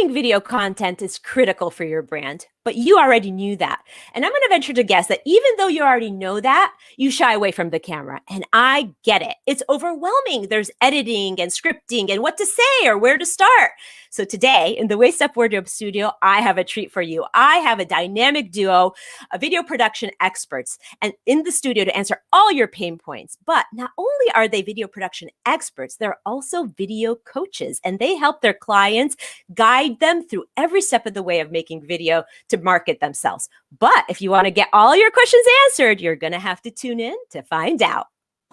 Creating video content is critical for your brand, but you already knew that. And I'm going to venture to guess that even though you already know that, you shy away from the camera. And I get it. It's overwhelming. There's editing and scripting and what to say or where to start. So today in the Waist Up Wardrobe Studio, I have a treat for you. I have a dynamic duo of video production experts and in the studio to answer all your pain points. But not only are they video production experts, they're also video coaches, and they help their clients guide them through every step of the way of making video to market themselves. But if you want to get all your questions answered, you're going to have to tune in to find out.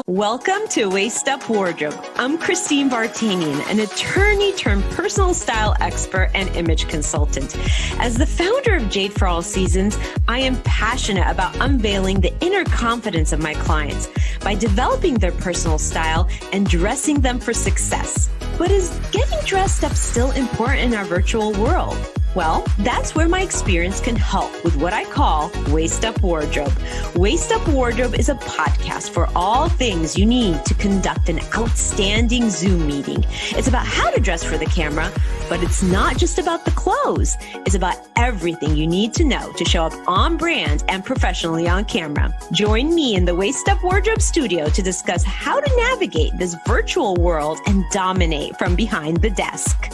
Welcome to Waist Up Wardrobe. I'm Christine Vartanian, an attorney turned personal style expert and image consultant. As the founder of Jade for All Seasons, I am passionate about unveiling the inner confidence of my clients by developing their personal style and dressing them for success. But is getting dressed up still important in our virtual world? Well, that's where my experience can help with what I call Waist Up Wardrobe. Waist Up Wardrobe is a podcast for all things you need to conduct an outstanding Zoom meeting. It's about how to dress for the camera, but it's not just about the clothes. It's about everything you need to know to show up on brand and professionally on camera. Join me in the Waist Up Wardrobe studio to discuss how to navigate this virtual world and dominate from behind the desk.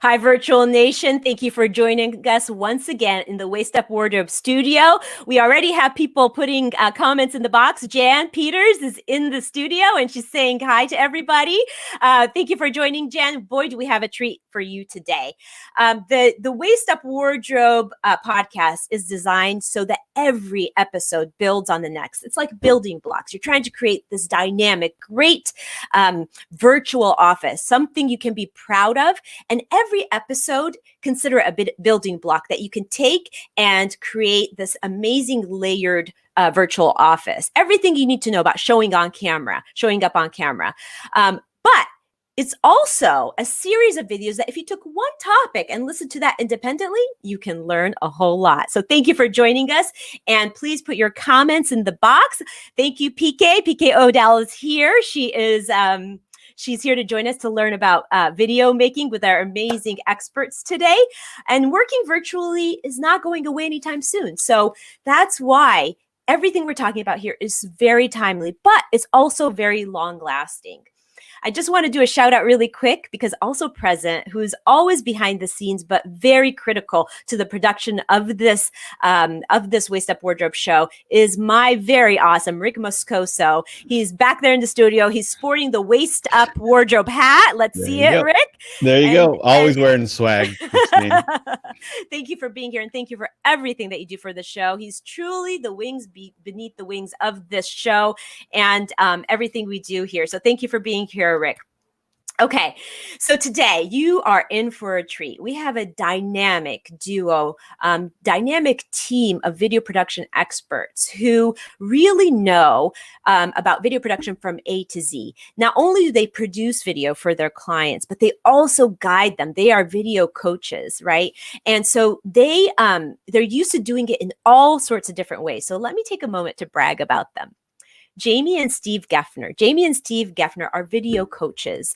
Hi, Virtual Nation. Thank you for joining us once again in the Waist Up Wardrobe studio. We already have people putting comments in the box. Jan Peters is in the studio and she's saying hi to everybody. Thank you for joining, Jan. Boy, do we have a treat for you today. The Waist Up Wardrobe podcast is designed so that every episode builds on the next. It's like building blocks. You're trying to create this dynamic, great virtual office, something you can be proud of. And every episode, consider a building block that you can take and create this amazing layered virtual office. Everything you need to know about showing up on camera. But it's also a series of videos that if you took one topic and listened to that independently, you can learn a whole lot. So thank you for joining us. And please put your comments in the box. Thank you, PK. PK O'Dell is here. She's here to join us to learn about video making with our amazing experts today. And working virtually is not going away anytime soon. So that's why everything we're talking about here is very timely, but it's also very long lasting. I just want to do a shout out really quick because also present, who's always behind the scenes, but very critical to the production of this Waist Up Wardrobe show is my very awesome Rick Moscoso. He's back there in the studio. He's sporting the Waist Up Wardrobe hat. Let's see it, Rick. There you go. Always wearing swag. Thank you for being here and thank you for everything that you do for the show. He's truly the wings beneath the wings of this show and everything we do here. So thank you for being here, Rick. Okay, so today you are in for a treat. We have a dynamic duo, dynamic team of video production experts who really know about video production from A to Z. Not only do they produce video for their clients, but they also guide them. They are video coaches, right? And so they're used to doing it in all sorts of different ways. So let me take a moment to brag about them. Jamie and Steve Geffner. Jamie and Steve Geffner are video coaches.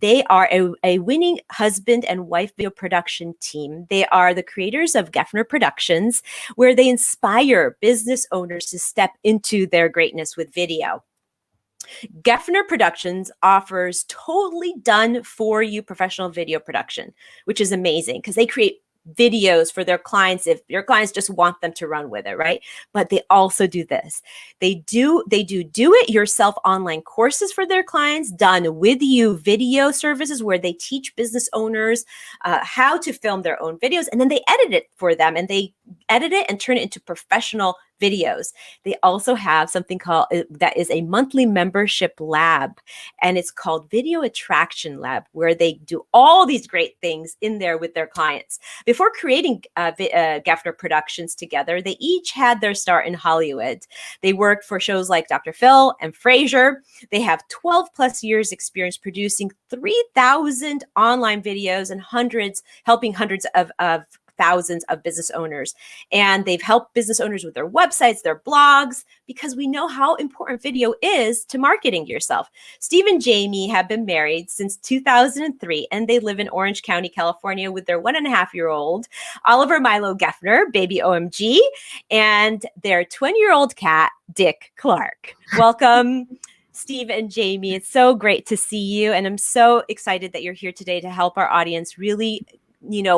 They are a winning husband and wife video production team. They are the creators of Geffner Productions, where they inspire business owners to step into their greatness with video. Geffner Productions offers totally done for you professional video production, which is amazing because they create videos for their clients if your clients just want them to run with it, right? But they also do this. They do it yourself online courses for their clients, done with you video services where they teach business owners how to film their own videos, and then they edit it for them and they edit it and turn it into professional videos. They also have something called that is a monthly membership lab, and it's called Video Attraction Lab, where they do all these great things in there with their clients. Before creating Geffner Productions together, they each had their start in Hollywood. They worked for shows like Dr. Phil and Frasier. They have 12 plus years experience producing 3,000 online videos and helping hundreds of thousands of business owners. And they've helped business owners with their websites, their blogs, because we know how important video is to marketing yourself. Steve and Jamie have been married since 2003, and they live in Orange County, California, with their 1.5-year-old, Oliver Milo Geffner, baby OMG, and their 20-year-old cat, Dick Clark. Welcome, Steve and Jamie. It's so great to see you, and I'm so excited that you're here today to help our audience really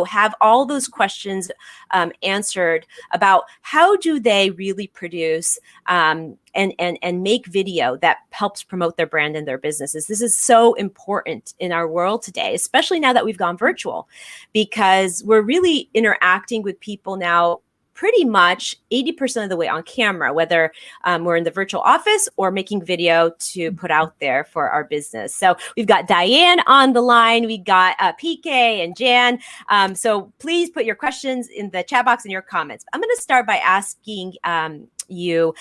have all those questions answered about how do they really produce and make video that helps promote their brand and their businesses. This is so important in our world today, especially now that we've gone virtual, because we're really interacting with people now pretty much 80% of the way on camera, whether we're in the virtual office or making video to put out there for our business. So we've got Diane on the line. We got PK and Jan. So please put your questions in the chat box and your comments. I'm going to start by asking you,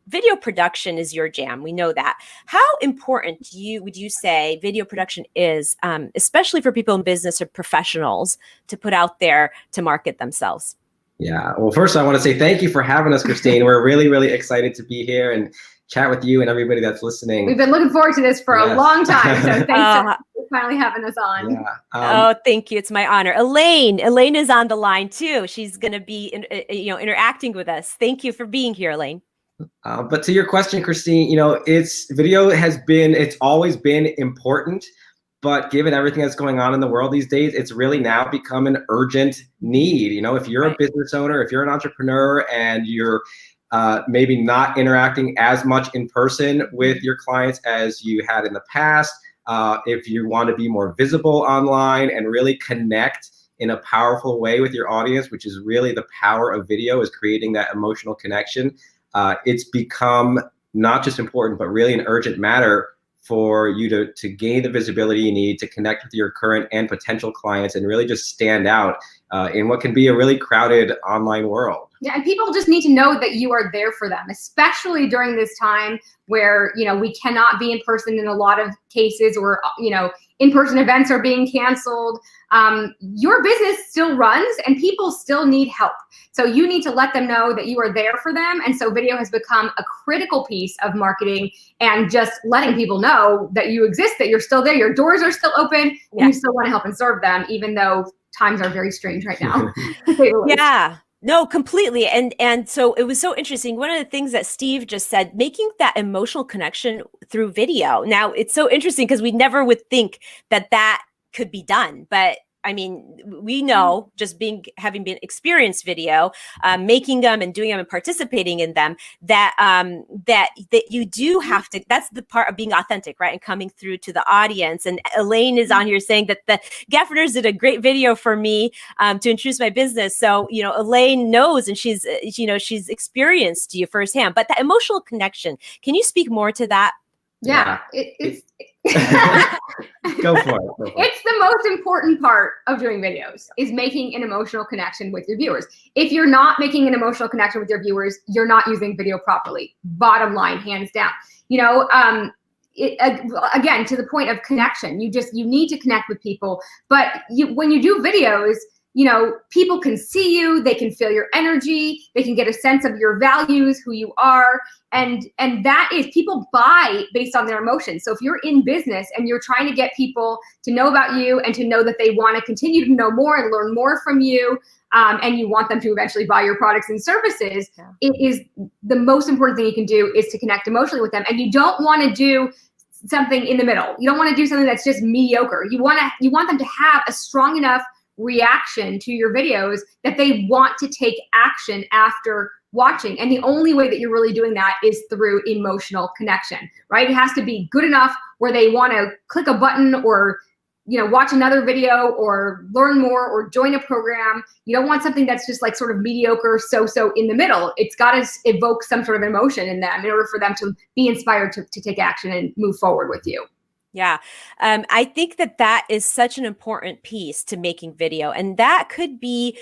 video production is your jam. We know that. How important would you say video production is, especially for people in business or professionals, to put out there to market themselves? Yeah. Well, first I want to say thank you for having us, Christine. We're really, really excited to be here and chat with you and everybody that's listening. We've been looking forward to this for a long time. So thanks for finally having us on. Yeah. Thank you. It's my honor. Elaine is on the line too. She's going to be, interacting with us. Thank you for being here, Elaine. But to your question, Christine, it's always been important. But given everything that's going on in the world these days, it's really now become an urgent need. If you're a business owner, if you're an entrepreneur and you're maybe not interacting as much in person with your clients as you had in the past, if you want to be more visible online and really connect in a powerful way with your audience, which is really the power of video, is creating that emotional connection, it's become not just important, but really an urgent matter for you to gain the visibility you need to connect with your current and potential clients and really just stand out in what can be a really crowded online world. Yeah, and people just need to know that you are there for them, especially during this time where, we cannot be in person in a lot of cases, or, in-person events are being canceled. Your business still runs and people still need help. So you need to let them know that you are there for them. And so video has become a critical piece of marketing and just letting people know that you exist, that you're still there, your doors are still open, and you still want to help and serve them, even though times are very strange right now. Yeah. No, completely. And so it was so interesting. One of the things that Steve just said, making that emotional connection through video. Now, it's so interesting because we never would think that could be done. But I mean, we know, just having been experienced video, making them and doing them and participating in them, that you do have to. That's the part of being authentic, right? And coming through to the audience. And Elaine is on here saying that the Geffners did a great video for me to introduce my business. So Elaine knows, and she's experienced you firsthand. But that emotional connection. Can you speak more to that? Yeah, it's Go for it. It's the most important part of doing videos, is making an emotional connection with your viewers. If you're not making an emotional connection with your viewers, you're not using video properly. Bottom line, hands down. Again, to the point of connection, you need to connect with people. But when you do videos, people can see you, they can feel your energy, they can get a sense of your values, who you are. And that is, people buy based on their emotions. So if you're in business and you're trying to get people to know about you and to know that they want to continue to know more and learn more from you, and you want them to eventually buy your products and services, it is the most important thing you can do is to connect emotionally with them. And you don't want to do something in the middle. You don't want to do something that's just mediocre. You want them to have a strong enough reaction to your videos that they want to take action after watching. And the only way that you're really doing that is through emotional connection, right? It has to be good enough where they want to click a button or, watch another video or learn more or join a program. You don't want something that's just like sort of mediocre, so in the middle. It's got to evoke some sort of emotion in them in order for them to be inspired to take action and move forward with you. Yeah. I think that is such an important piece to making video. And that could be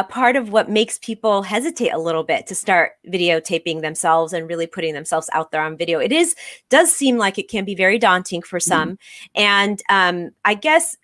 part of what makes people hesitate a little bit to start videotaping themselves and really putting themselves out there on video. Does seem like it can be very daunting for some. And I guess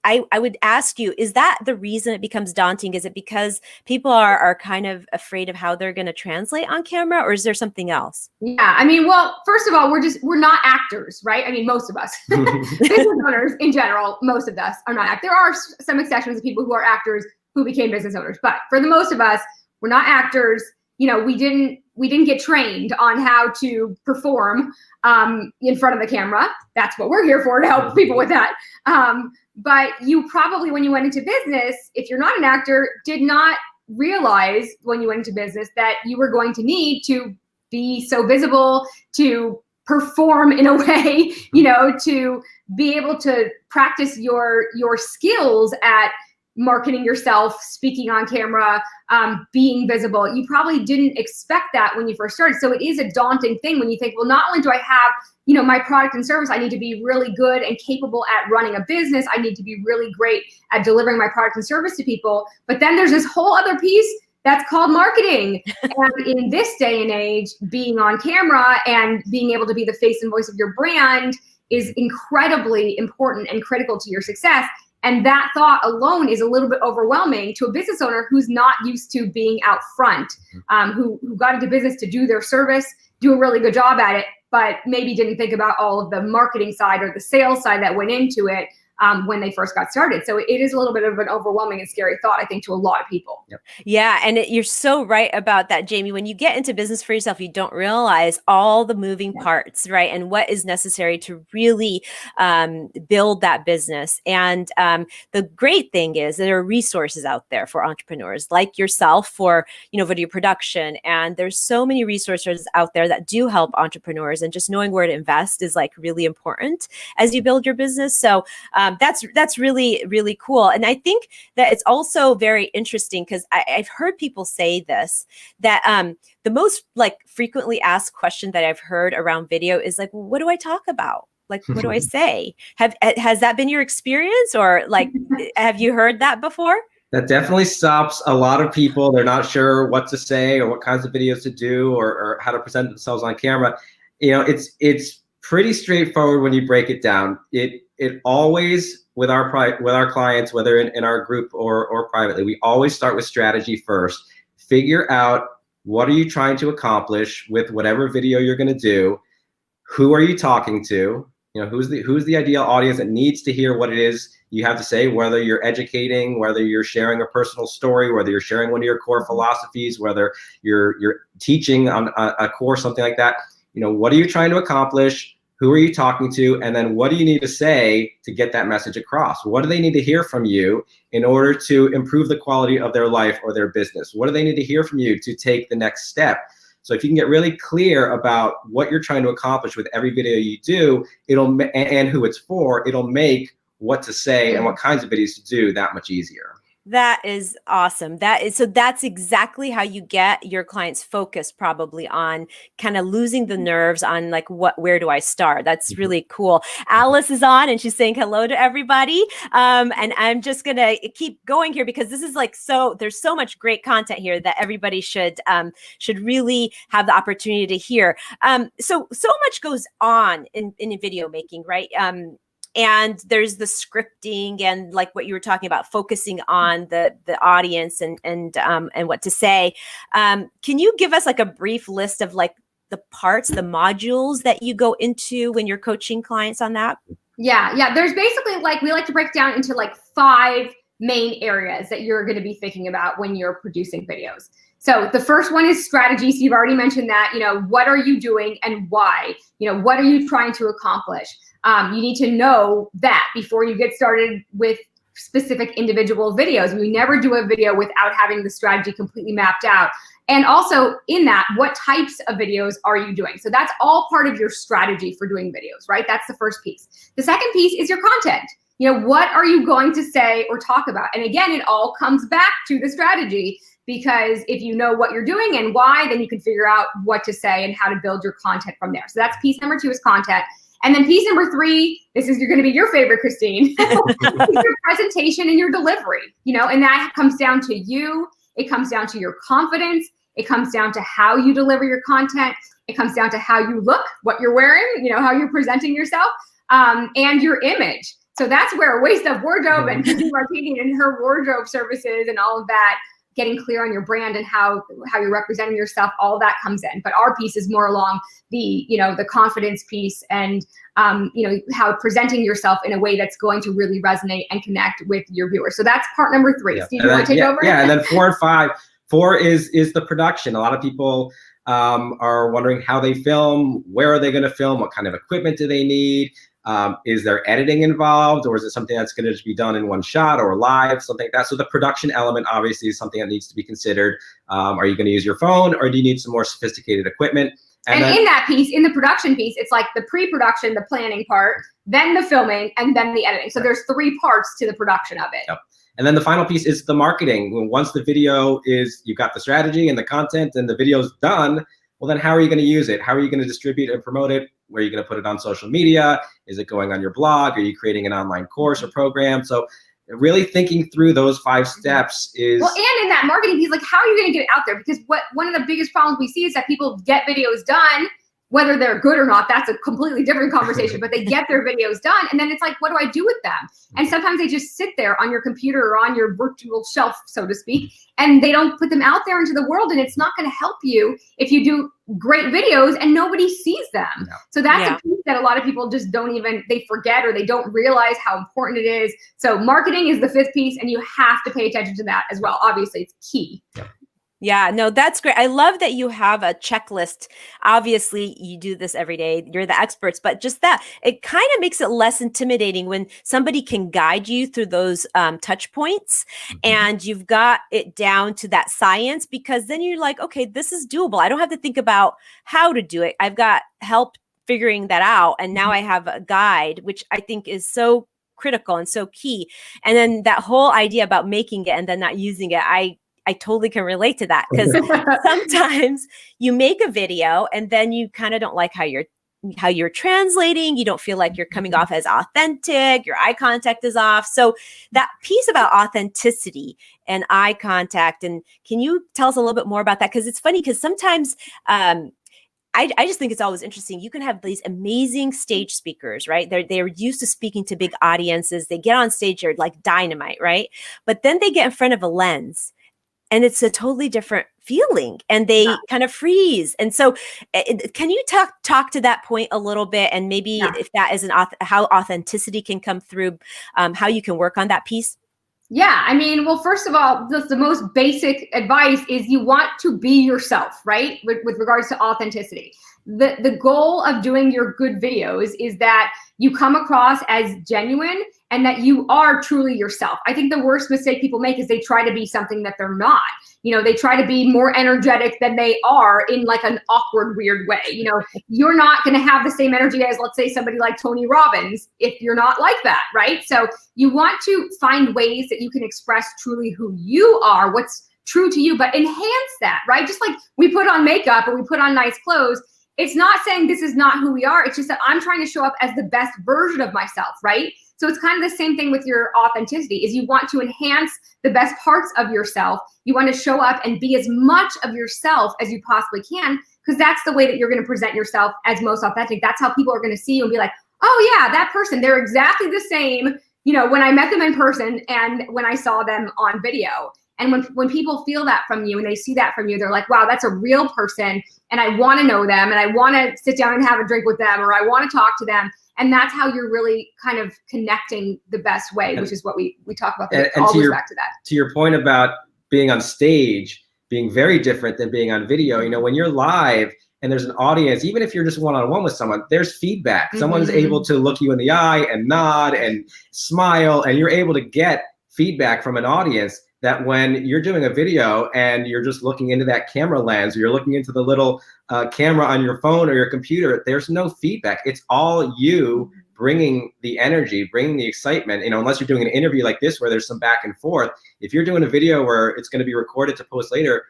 I would ask you, is that the reason it becomes daunting? Is it because people are kind of afraid of how they're going to translate on camera, or is there something else? Yeah, I mean, well, first of all, we're not actors, right? I mean, most of us, business owners in general, most of us are not actors. There are some exceptions of people who are actors who became business owners, but for the most of us, we're not actors. You know, we didn't get trained on how to perform in front of the camera. That's what we're here for, to help people with that. But you probably, when you went into business, if you're not an actor, did not realize when you went into business that you were going to need to be so visible, to perform in a way, you know, to be able to practice your skills at marketing yourself, speaking on camera, being visible. You probably didn't expect that when you first started. So it is a daunting thing when you think, well, not only do I have, you know, my product and service, I need to be really good and capable at running a business. I need to be really great at delivering my product and service to people. But then there's this whole other piece that's called marketing. And in this day and age, being on camera and being able to be the face and voice of your brand is incredibly important and critical to your success. And that thought alone is a little bit overwhelming to a business owner who's not used to being out front, who got into business to do their service, do a really good job at it, but maybe didn't think about all of the marketing side or the sales side that went into it when they first got started. So it is a little bit of an overwhelming and scary thought, I think, to a lot of people. Yep. Yeah. And you're so right about that, Jamie. When you get into business for yourself, you don't realize all the moving parts, right? And what is necessary to really build that business. And the great thing is there are resources out there for entrepreneurs like yourself for, you know, video production. And there's so many resources out there that do help entrepreneurs, and just knowing where to invest is like really important as you build your business. So that's really, really cool. And I think that it's also very interesting because I've heard people say this, that the most like frequently asked question that I've heard around video is like, well, what do I talk about? Like, what do I say? Has that been your experience, or like, have you heard that before? That definitely stops a lot of people. They're not sure what to say or what kinds of videos to do or how to present themselves on camera. You know, it's pretty straightforward when you break it down. It always, with our clients, whether in our group or privately, we always start with strategy first. Figure out, what are you trying to accomplish with whatever video you're going to do? Who are you talking to? You know, who's the ideal audience that needs to hear what it is you have to say, whether you're educating, whether you're sharing a personal story, whether you're sharing one of your core philosophies, whether you're teaching on a course, something like that. You know, what are you trying to accomplish? Who are you talking to? And then what do you need to say to get that message across? What do they need to hear from you in order to improve the quality of their life or their business? What do they need to hear from you to take the next step? So if you can get really clear about what you're trying to accomplish with every video you do, and who it's for, it'll make what to say and what kinds of videos to do that much easier. That is awesome. That's exactly how you get your clients focused, probably on kind of losing the nerves on like, where do I start? That's really cool. Alice is on and she's saying hello to everybody. And I'm just going to keep going here because this is like, there's so much great content here that everybody should really have the opportunity to hear. So much goes on in video making, right? And there's the scripting and like what you were talking about, focusing on the audience and what to say. Can you give us like a brief list of like the parts, the modules that you go into when you're coaching clients on that? Yeah. There's basically like, we like to break down into like 5 main areas that you're going to be thinking about when you're producing videos. So the first one is strategy. So you've already mentioned that, you know, what are you doing and why? You know, what are you trying to accomplish? You need to know that before you get started with specific individual videos. We never do a video without having the strategy completely mapped out. And also in that, what types of videos are you doing? So that's all part of your strategy for doing videos, right? That's the first piece. The second piece is your content. You know, what are you going to say or talk about? And again, it all comes back to the strategy, because if you know what you're doing and why, then you can figure out what to say and how to build your content from there. So that's piece number 2 is content. And then piece number 3, this is going to be your favorite, Christine, is your presentation and your delivery, you know, and that comes down to you. It comes down to your confidence. It comes down to how you deliver your content. It comes down to how you look, what you're wearing, you know, how you're presenting yourself, and your image. So that's where Waist Up Wardrobe and Christine Martini and her wardrobe services and all of that, getting clear on your brand and how you're representing yourself, all that comes in. But our piece is more along the, the confidence piece and, how presenting yourself in a way that's going to really resonate and connect with your viewers. So that's part number 3. Yeah. Steve, do you want to take over? Yeah, and then 4 and 5. 4 is the production. A lot of people are wondering how they film, where are they going to film, what kind of equipment do they need? Is there editing involved, or is it something that's going to just be done in one shot or live, something like that? So the production element obviously is something that needs to be considered. Are you going to use your phone, or do you need some more sophisticated equipment? And then, in that piece, in the production piece, it's like the pre-production, the planning part, then the filming, and then the editing. So there's 3 parts to the production of it. Yep. And then the final piece is the marketing. Once the video is, you've got the strategy and the content and the video's done, well, then how are you going to use it? How are you going to distribute and promote it? Where are you going to put it on social media? Is it going on your blog? Are you creating an online course or program? So really thinking through those 5 steps is... Well, and in that marketing piece, like, how are you going to get it out there? Because one of the biggest problems we see is that people get videos done, whether they're good or not, that's a completely different conversation, but they get their videos done, and then it's like, what do I do with them? And sometimes they just sit there on your computer or on your virtual shelf, so to speak, and they don't put them out there into the world, and it's not going to help you if you do great videos and nobody sees them. No. So that's a piece that a lot of people just they forget, or they don't realize how important it is. So marketing is the 5th piece, and you have to pay attention to that as well. Obviously, it's key. Yeah. Yeah, no, that's great. I love that you have a checklist. Obviously, you do this every day. You're the experts, but just that, it kind of makes it less intimidating when somebody can guide you through those touch points, and you've got it down to that science, because then you're like, okay, this is doable. I don't have to think about how to do it. I've got help figuring that out. And now I have a guide, which I think is so critical and so key. And then that whole idea about making it and then not using it, I totally can relate to that, because sometimes you make a video and then you kind of don't like how you're translating. You don't feel like you're coming off as authentic. Your eye contact is off. So that piece about authenticity and eye contact, and can you tell us a little bit more about that? Because it's funny, because sometimes I just think it's always interesting. You can have these amazing stage speakers, right? They're used to speaking to big audiences. They get on stage, they're like dynamite, right? But then they get in front of a lens, and it's a totally different feeling, and they kind of freeze. And so can you talk to that point a little bit, and maybe if that is how authenticity can come through, how you can work on that piece? Yeah, I mean, well, first of all, the most basic advice is you want to be yourself, right? With regards to authenticity. The goal of doing your good videos is that you come across as genuine and that you are truly yourself. I think the worst mistake people make is they try to be something that they're not. They try to be more energetic than they are in like an awkward, weird way. You're not going to have the same energy as, let's say, somebody like Tony Robbins if you're not like that, right? So you want to find ways that you can express truly who you are, what's true to you, but enhance that, right? Just like we put on makeup or we put on nice clothes. It's not saying this is not who we are. It's just that I'm trying to show up as the best version of myself, right? So it's kind of the same thing with your authenticity, is you want to enhance the best parts of yourself. You want to show up and be as much of yourself as you possibly can, because that's the way that you're going to present yourself as most authentic. That's how people are going to see you and be like, oh yeah, that person, they're exactly the same, when I met them in person and when I saw them on video. And when people feel that from you and they see that from you, they're like, wow, that's a real person, and I want to know them, and I want to sit down and have a drink with them, or I want to talk to them. And that's how you're really kind of connecting the best way, which is what we talk about. That all goes back to that. To your point about being on stage, being very different than being on video, when you're live and there's an audience, even if you're just one-on-one with someone, there's feedback. Someone's able to look you in the eye and nod and smile, and you're able to get feedback from an audience that when you're doing a video and you're just looking into that camera lens, or you're looking into the little camera on your phone or your computer, there's no feedback. It's all you bringing the energy, bringing the excitement, unless you're doing an interview like this where there's some back and forth. If you're doing a video where it's going to be recorded to post later,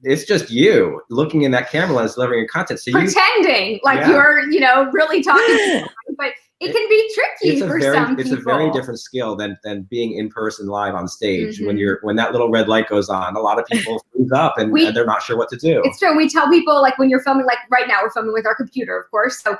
it's just you looking in that camera lens, delivering your content. So pretending like you're, really talking to someone, but it can be tricky for some people. It's a very different skill than being in person live on stage. When that little red light goes on, a lot of people freeze up and they're not sure what to do. It's true. We tell people, like, when you're filming, like right now we're filming with our computer, of course. So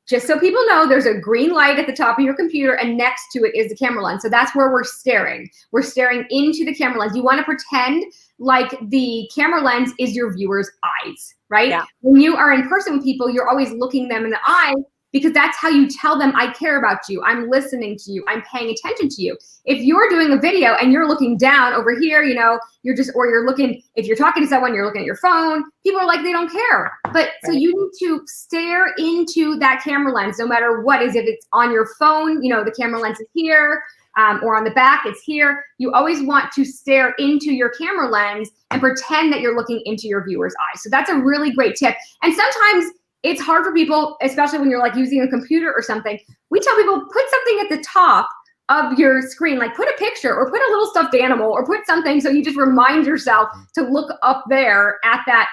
just so people know, there's a green light at the top of your computer, and next to it is the camera lens. So that's where we're staring. We're staring into the camera lens. You want to pretend like the camera lens is your viewer's eyes, right? Yeah. When you are in person with people, you're always looking them in the eye, because that's how you tell them, I care about you, I'm listening to you, I'm paying attention to you. If you're doing a video and you're looking down over here, you know, you're just, or you're looking, if you're talking to someone, you're looking at your phone, people are like, they don't care. But so you need to stare into that camera lens, no matter what is, if it's on your phone, you know, the camera lens is here, or on the back, it's here. You always want to stare into your camera lens and pretend that you're looking into your viewer's eyes. So that's a really great tip. And sometimes it's hard for people, especially when you're like using a computer or something. We tell people, put something at the top of your screen, like put a picture or put a little stuffed animal or put something, so you just remind yourself to look up there at that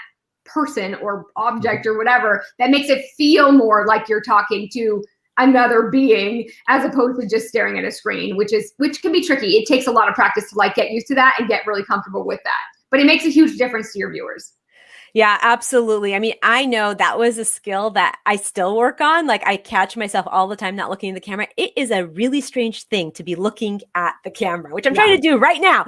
person or object or whatever. That makes it feel more like you're talking to another being, as opposed to just staring at a screen, which can be tricky. It takes a lot of practice to like get used to that and get really comfortable with that. But it makes a huge difference to your viewers. Yeah, absolutely. I mean, I know that was a skill that I still work on. Like, I catch myself all the time not looking at the camera. It is a really strange thing to be looking at the camera, which I'm trying to do right now.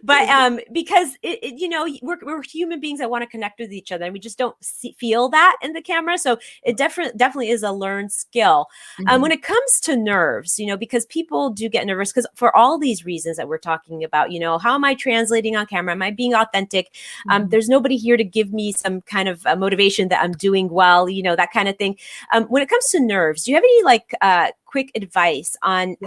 But because you know, we're human beings that want to connect with each other, and we just don't feel that in the camera. So it definitely is a learned skill. When it comes to nerves, you know, because people do get nervous, because for all these reasons that we're talking about, you know, how am I translating on camera? Am I being authentic? There's nobody here to give me some kind of motivation that I'm doing well, you know, that kind of thing. When it comes to nerves, do you have any like quick advice on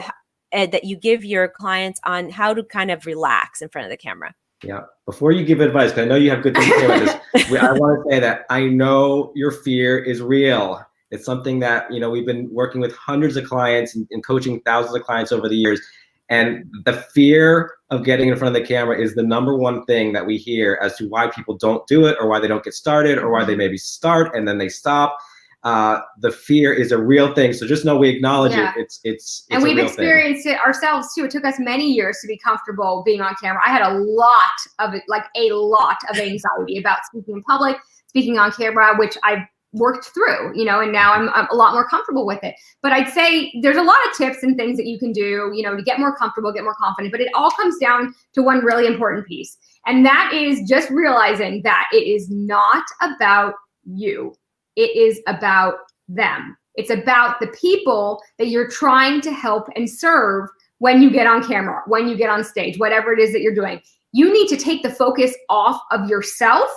that you give your clients on how to kind of relax in front of the camera? Yeah. Before you give advice, because I know you have good things to say about this, I want to say that I know your fear is real. It's something that, you know, we've been working with hundreds of clients and coaching thousands of clients over the years. And the fear of getting in front of the camera is the number one thing that we hear as to why people don't do it, or why they don't get started, or why they maybe start and then they stop. The fear is a real thing. So just know we acknowledge it. It's and we've experienced it ourselves too. It took us many years to be comfortable being on camera. I had a lot of it, like a lot of anxiety about speaking in public, speaking on camera, which I've worked through, you know, and now I'm a lot more comfortable with it. But I'd say there's a lot of tips and things that you can do, you know, to get more comfortable, get more confident. But it all comes down to one really important piece. And that is just realizing that it is not about you. It is about them. It's about the people that you're trying to help and serve when you get on camera, when you get on stage, whatever it is that you're doing. You need to take the focus off of yourself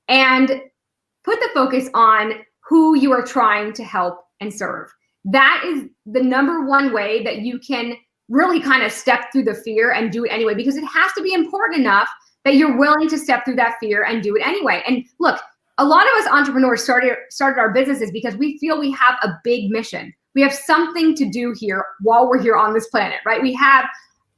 and put the focus on who you are trying to help and serve. That is the number one way that you can really kind of step through the fear and do it anyway, because it has to be important enough that you're willing to step through that fear and do it anyway. And look, a lot of us entrepreneurs started our businesses because we feel we have a big mission. We have something to do here while we're here on this planet, right? We have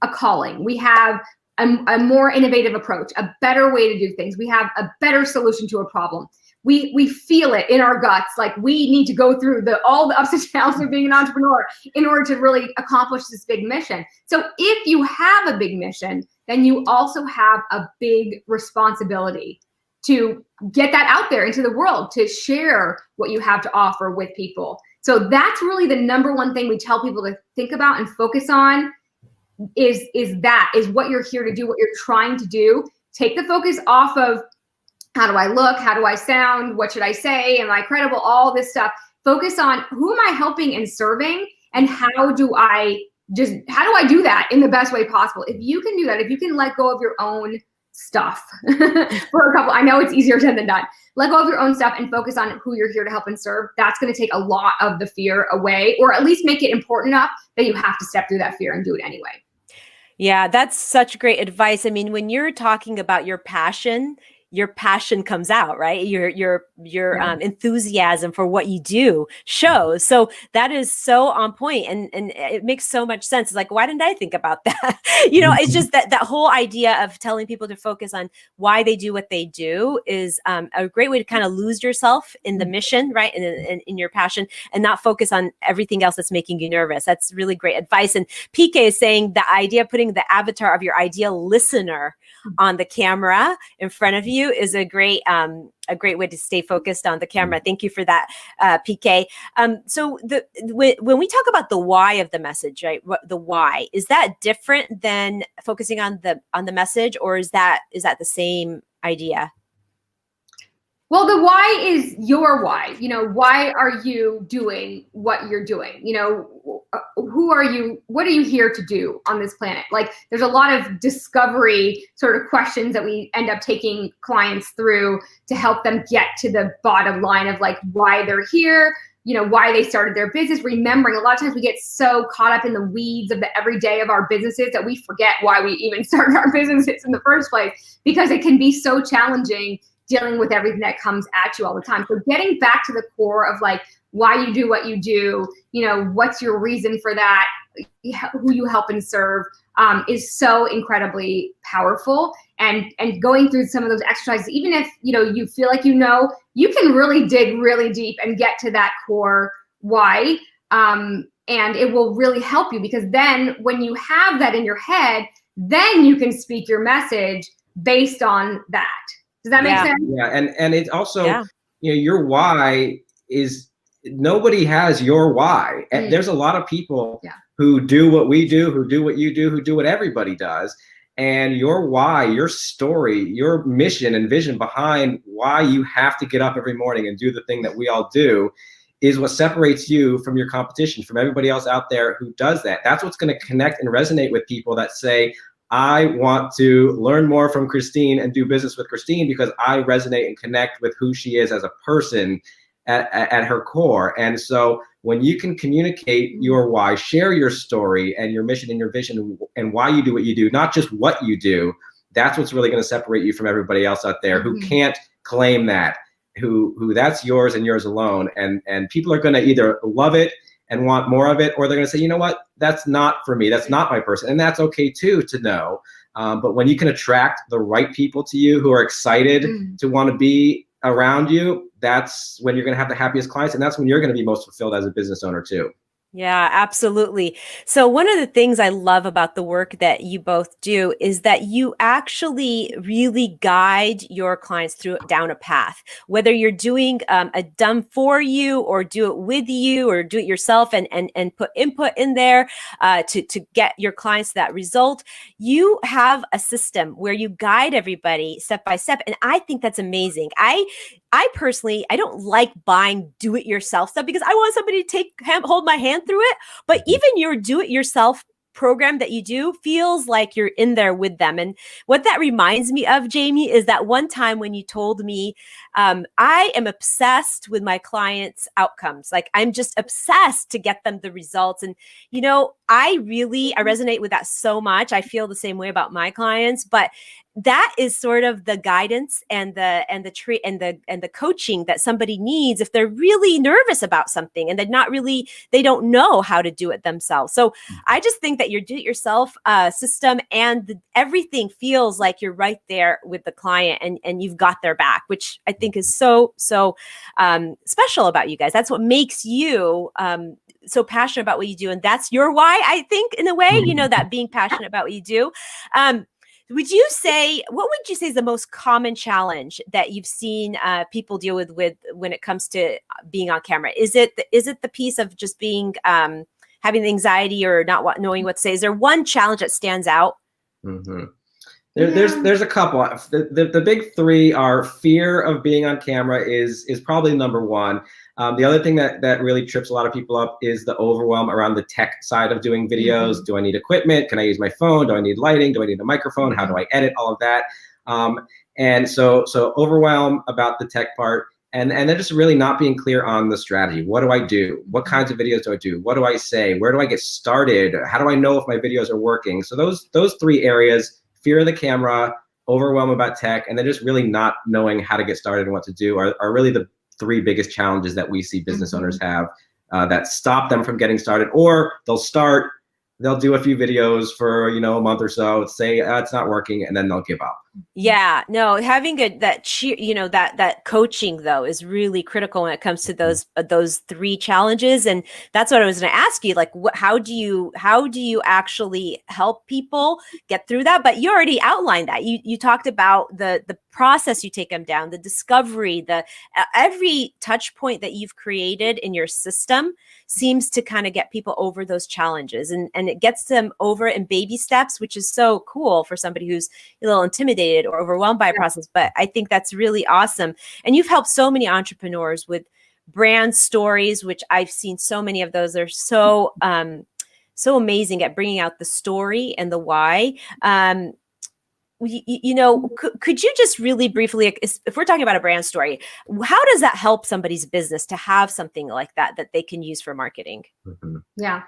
a calling. We have a more innovative approach, a better way to do things. We have a better solution to a problem. We feel it in our guts, like we need to go through all the ups and downs of being an entrepreneur in order to really accomplish this big mission. So if you have a big mission, then you also have a big responsibility to get that out there into the world, to share what you have to offer with people. So that's really the number one thing we tell people to think about and focus on is what you're here to do, what you're trying to do. Take the focus off of how do I look? How do I sound? What should I say? Am I credible? All this stuff. Focus on who am I helping and serving, and how do I do that in the best way possible? If you can do that, if you can let go of your own stuff for a couple, I know it's easier said than done. Let go of your own stuff and focus on who you're here to help and serve. That's going to take a lot of the fear away, or at least make it important enough that you have to step through that fear and do it anyway. Yeah, that's such great advice. I mean, when you're talking about your passion comes out, right? Your enthusiasm for what you do shows. So that is so on point, and it makes so much sense. It's like, why didn't I think about that? You know, it's just that whole idea of telling people to focus on why they do what they do is a great way to kind of lose yourself in the mission, right? And in your passion, and not focus on everything else that's making you nervous. That's really great advice. And PK is saying the idea of putting the avatar of your ideal listener on the camera in front of you is a great a great way to stay focused on the camera. Thank you for that, PK. So when we talk about the why of the message, right? The why, is that different than focusing on the message, or is that the same idea? Well, the why is your why. You know, why are you doing what you're doing? You know, who are you? What are you here to do on this planet? Like, there's a lot of discovery sort of questions that we end up taking clients through to help them get to the bottom line of like why they're here, you know, why they started their business. Remembering, a lot of times we get so caught up in the weeds of the everyday of our businesses that we forget why we even started our businesses in the first place, because it can be so challenging dealing with everything that comes at you all the time. So getting back to the core of like why you do what you do, you know, what's your reason for that, who you help and serve, is so incredibly powerful. And going through some of those exercises, even if, you know, you feel like, you know, you can really dig really deep and get to that core why. And it will really help you, because then when you have that in your head, then you can speak your message based on that. Does that make sense? Yeah, and it's also, you know, your why is, nobody has your why. And there's a lot of people who do what we do, who do what you do, who do what everybody does. And your why, your story, your mission and vision behind why you have to get up every morning and do the thing that we all do is what separates you from your competition, from everybody else out there who does that. That's what's going to connect and resonate with people that say, I want to learn more from Christine and do business with Christine because I resonate and connect with who she is as a person at her core. And so when you can communicate your why, share your story and your mission and your vision and why you do what you do, not just what you do, that's what's really going to separate you from everybody else out there who can't claim that, who that's yours and yours alone. And people are going to either love it and want more of it, or they're going to say, you know what, that's not for me. That's not my person. And that's okay too, to know. But when you can attract the right people to you who are excited to want to be around you, that's when you're going to have the happiest clients. And that's when you're going to be most fulfilled as a business owner too. Yeah, absolutely. So one of the things I love about the work that you both do is that you actually really guide your clients down a path, whether you're doing a done for you or do it with you or do it yourself and put input in there to get your clients that result. You have a system where you guide everybody step by step. And I think that's amazing. I personally, I don't like buying do-it-yourself stuff because I want somebody to hold my hand through it. But even your do-it-yourself program that you do feels like you're in there with them. And what that reminds me of, Jamie, is that one time when you told me, I am obsessed with my clients' outcomes. Like, I'm just obsessed to get them the results. And, you know, I resonate with that so much. I feel the same way about my clients, but that is sort of the guidance and the coaching that somebody needs if they're really nervous about something and they don't know how to do it themselves. So I just think that your do-it-yourself system and everything feels like you're right there with the client and you've got their back, which I think is so special about you guys. That's what makes you so passionate about what you do, and that's your why. I think, in a way, you know, that being passionate about what you do. What would you say is the most common challenge that you've seen people deal with when it comes to being on camera? Is it the piece of just being having the anxiety or not knowing what to say? Is there one challenge that stands out? There's a couple. The big three are fear of being on camera is probably number one. The other thing that really trips a lot of people up is the overwhelm around the tech side of doing videos. Do I need equipment? Can I use my phone? Do I need lighting? Do I need a microphone? How do I edit? All of that. And so overwhelm about the tech part. And then just really not being clear on the strategy. What do I do? What kinds of videos do I do? What do I say? Where do I get started? How do I know if my videos are working? So those three areas, fear of the camera, overwhelm about tech, and then just really not knowing how to get started and what to do are really the three biggest challenges that we see business owners have that stop them from getting started. Or they'll do a few videos for, you know, a month or so, say it's not working, and then they'll give up. Yeah, no, having that cheer, that coaching though is really critical when it comes to those three challenges. And that's what I was going to ask you, like, how do you actually help people get through that? But you already outlined that. You talked about the process you take them down, the discovery, the every touch point that you've created in your system seems to kind of get people over those challenges, and it gets them over in baby steps, which is so cool for somebody who's a little intimidated or overwhelmed by a process. But I think that's really awesome. And you've helped so many entrepreneurs with brand stories, which I've seen so many of those. They're so amazing at bringing out the story and the why. Could you just really briefly, if we're talking about a brand story, how does that help somebody's business to have something like that they can use for marketing? Yeah.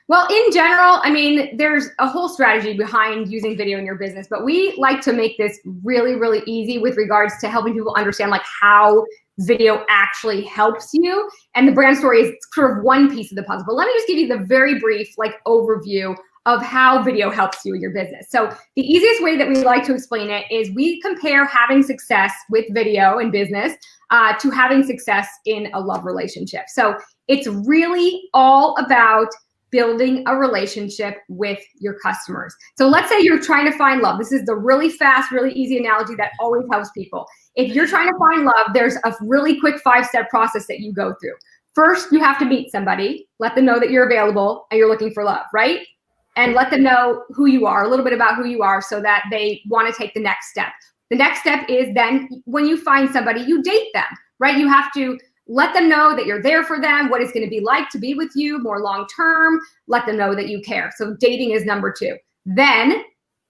Well, in general, I mean, there's a whole strategy behind using video in your business, but we like to make this really, really easy with regards to helping people understand like how video actually helps you. And the brand story is sort of one piece of the puzzle. But let me just give you the very brief like overview of how video helps you in your business. So the easiest way that we like to explain it is we compare having success with video in business to having success in a love relationship. So it's really all about building a relationship with your customers. So let's say you're trying to find love. This is the really fast, really easy analogy that always helps people. If you're trying to find love, there's a really quick 5-step process that you go through. First, you have to meet somebody, let them know that you're available and you're looking for love, right? And let them know who you are, a little bit about who you are, so that they want to take the next step. The next step is then when you find somebody, you date them, right? You have to let them know that you're there for them, what it's going to be like to be with you more long-term. Let them know that you care. So dating is number 2. Then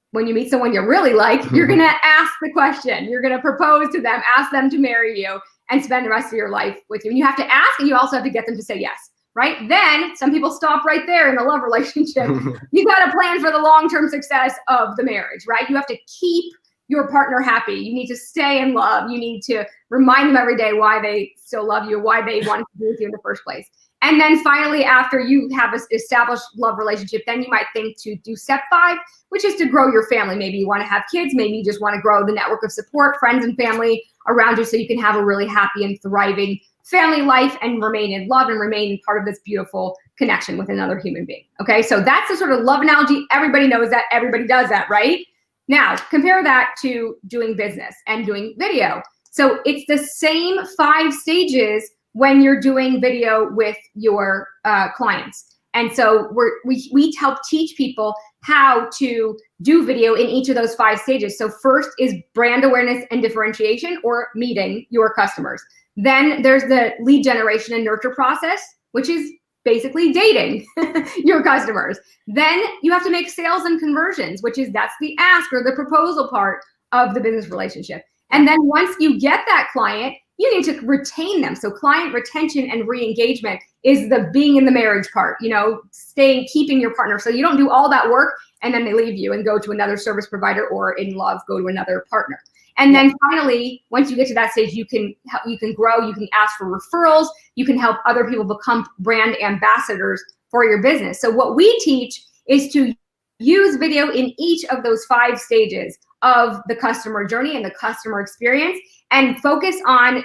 when you meet someone you really like, you're going to ask the question. You're going to propose to them, ask them to marry you, and spend the rest of your life with you. And you have to ask, and you also have to get them to say yes, right? Then some people stop right there in a love relationship. You got to plan for the long-term success of the marriage, right? You have to keep your partner happy. You need to stay in love. You need to remind them every day why they still love you, why they wanted to be with you in the first place. And then finally, after you have an established love relationship, then you might think to do step 5, which is to grow your family. Maybe you want to have kids. Maybe you just want to grow the network of support, friends and family around you, so you can have a really happy and thriving family life and remain in love and remain part of this beautiful connection with another human being. Okay, so that's the sort of love analogy. Everybody knows that. Everybody does that, right? Now, compare that to doing business and doing video. So it's the same 5 stages when you're doing video with your clients. And so we help teach people how to do video in each of those 5 stages. So first is brand awareness and differentiation, or meeting your customers. Then there's the lead generation and nurture process, which is basically dating your customers. Then you have to make sales and conversions, that's the ask or the proposal part of the business relationship. And then once you get that client, you need to retain them. So client retention and re-engagement is the being in the marriage part, keeping your partner. So you don't do all that work and then they leave you and go to another service provider, or in love, go to another partner. And then finally, once you get to that stage, you can grow, you can ask for referrals, you can help other people become brand ambassadors for your business. So what we teach is to use video in each of those 5 stages of the customer journey and the customer experience, and focus on,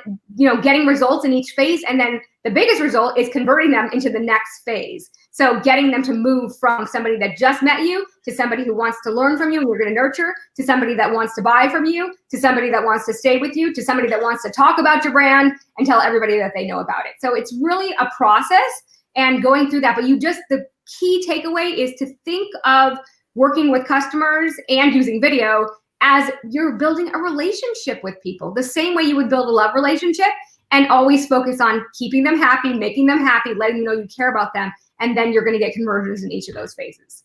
getting results in each phase. And then the biggest result is converting them into the next phase. So getting them to move from somebody that just met you to somebody who wants to learn from you and you're going to nurture, to somebody that wants to buy from you, to somebody that wants to stay with you, to somebody that wants to talk about your brand and tell everybody that they know about it. So it's really a process and going through that. But the key takeaway is to think of working with customers and using video as you're building a relationship with people, the same way you would build a love relationship, and always focus on keeping them happy, making them happy, letting them know you care about them. And then you're going to get conversions in each of those phases.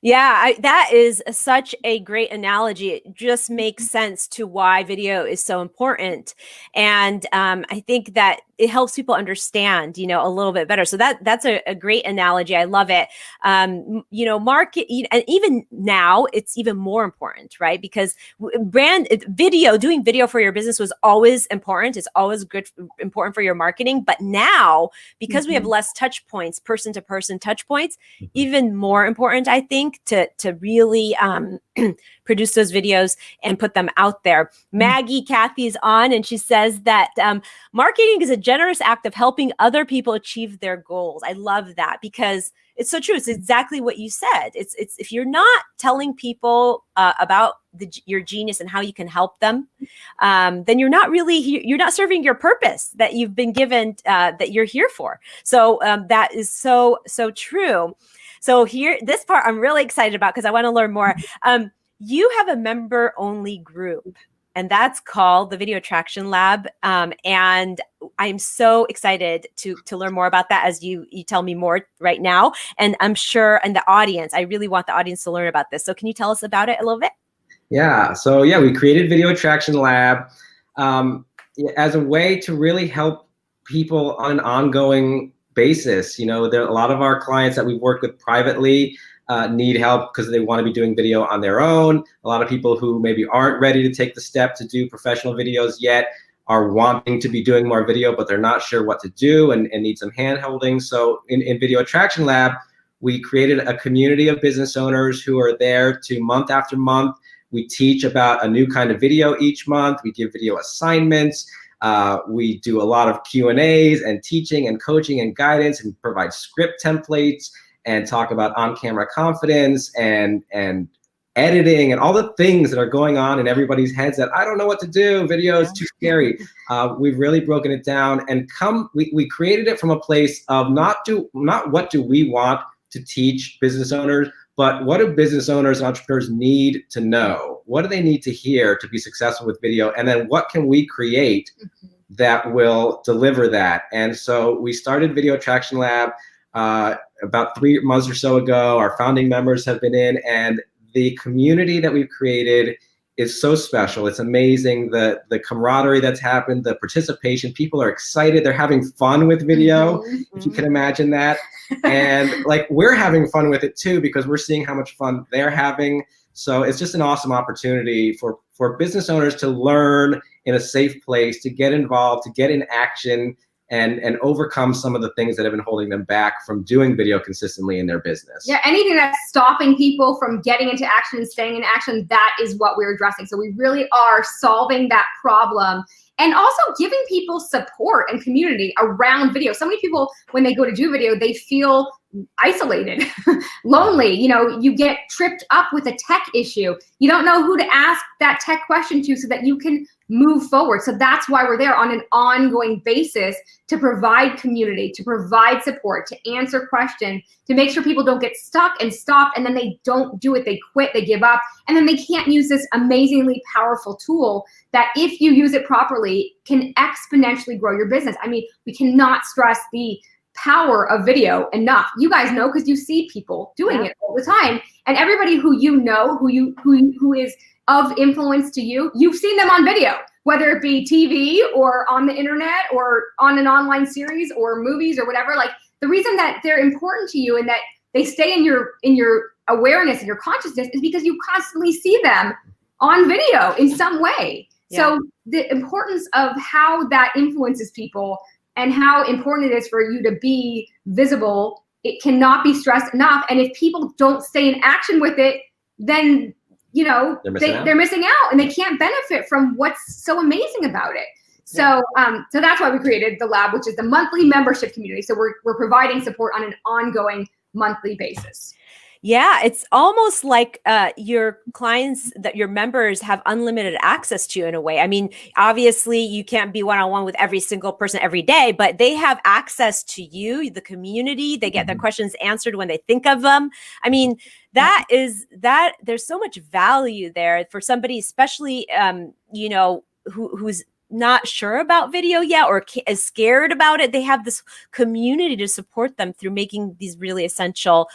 Yeah, that is such a great analogy. It just makes sense to why video is so important. And I think that it helps people understand, a little bit better. So that's a great analogy. I love it. Market, and even now it's even more important, right? Because doing video for your business was always important. It's always important for your marketing. But now, because we have less touch points, person to person touch points, even more important, I think, to really produce those videos and put them out there. Maggie Kathy's on, and she says that marketing is a generous act of helping other people achieve their goals. I love that because it's so true. It's exactly what you said. It's if you're not telling people about your genius and how you can help them, then you're not serving your purpose that you've been given, that you're here for. So that is so true. So here, this part I'm really excited about because I want to learn more. You have a member-only group, and that's called the Video Attraction Lab. And I'm so excited to learn more about that as you tell me more right now. And I'm sure, and the audience, I really want the audience to learn about this. So can you tell us about it a little bit? Yeah. So yeah, we created Video Attraction Lab as a way to really help people on an ongoing basis. There are a lot of our clients that we've worked with privately need help because they want to be doing video on their own. A lot of people who maybe aren't ready to take the step to do professional videos yet are wanting to be doing more video, but they're not sure what to do and need some hand holding. So in Video Attraction Lab, we created a community of business owners who are there to month after month. We teach about a new kind of video each month. We give video assignments. We do a lot of Q&As and teaching and coaching and guidance, and provide script templates and talk about on-camera confidence and editing and all the things that are going on in everybody's heads that I don't know what to do. Video is too scary. We've really broken it down and we created it from a place of not what do we want to teach business owners, but what do business owners and entrepreneurs need to know? What do they need to hear to be successful with video? And then what can we create that will deliver that? And so we started Video Attraction Lab about 3 months or so ago. Our founding members have been in, and the community that we've created is so special. It's amazing, the camaraderie that's happened, the participation. People are excited. They're having fun with video, if you can imagine that. And like, we're having fun with it too, because we're seeing how much fun they're having. So it's just an awesome opportunity for business owners to learn in a safe place, to get involved, to get in action, and overcome some of the things that have been holding them back from doing video consistently in their business. Yeah, anything that's stopping people from getting into action and staying in action, that is what we're addressing. So we really are solving that problem, and also giving people support and community around video. So many people, when they go to do video, they feel isolated, lonely. You get tripped up with a tech issue. You don't know who to ask that tech question to so that you can move forward. So that's why we're there on an ongoing basis, to provide community, to provide support, to answer questions, to make sure people don't get stuck and stop, and then they don't do it, they quit, they give up, and then they can't use this amazingly powerful tool that, if you use it properly, can exponentially grow your business. I mean, we cannot stress the power of video enough. You guys know, because you see people doing it all the time, and everybody who who is of influence to you, you've seen them on video, whether it be TV or on the internet or on an online series or movies or whatever. Like, the reason that they're important to you and that they stay in your awareness and your consciousness is because you constantly see them on video in some way. So the importance of how that influences people and how important it is for you to be visible, it cannot be stressed enough. And if people don't stay in action with it, then they're missing out, and they can't benefit from what's so amazing about it. So so that's why we created the lab, which is the monthly membership community. So we're providing support on an ongoing monthly basis. Yeah, it's almost like your clients, that your members have unlimited access to, in a way. I mean, obviously you can't be one-on-one with every single person every day, but they have access to you, the community. They get their questions answered when they think of them. I mean, there's so much value there for somebody, especially, who's not sure about video yet or is scared about it, they have this community to support them through making these really essential,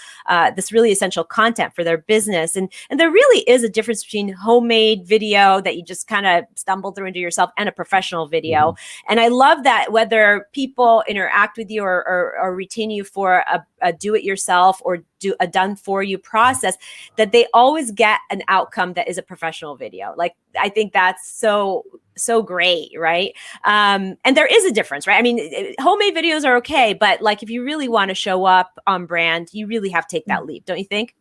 this really essential content for their business. And there really is a difference between homemade video that you just kind of stumble through into yourself and a professional video. And I love that whether people interact with you or retain you for a do-it-yourself or do a done-for-you process, that they always get an outcome that is a professional video. Like, I think that's so great, right? And there is a difference, right? I mean, homemade videos are okay, but like if you really want to show up on brand, you really have to take that leap, don't you think?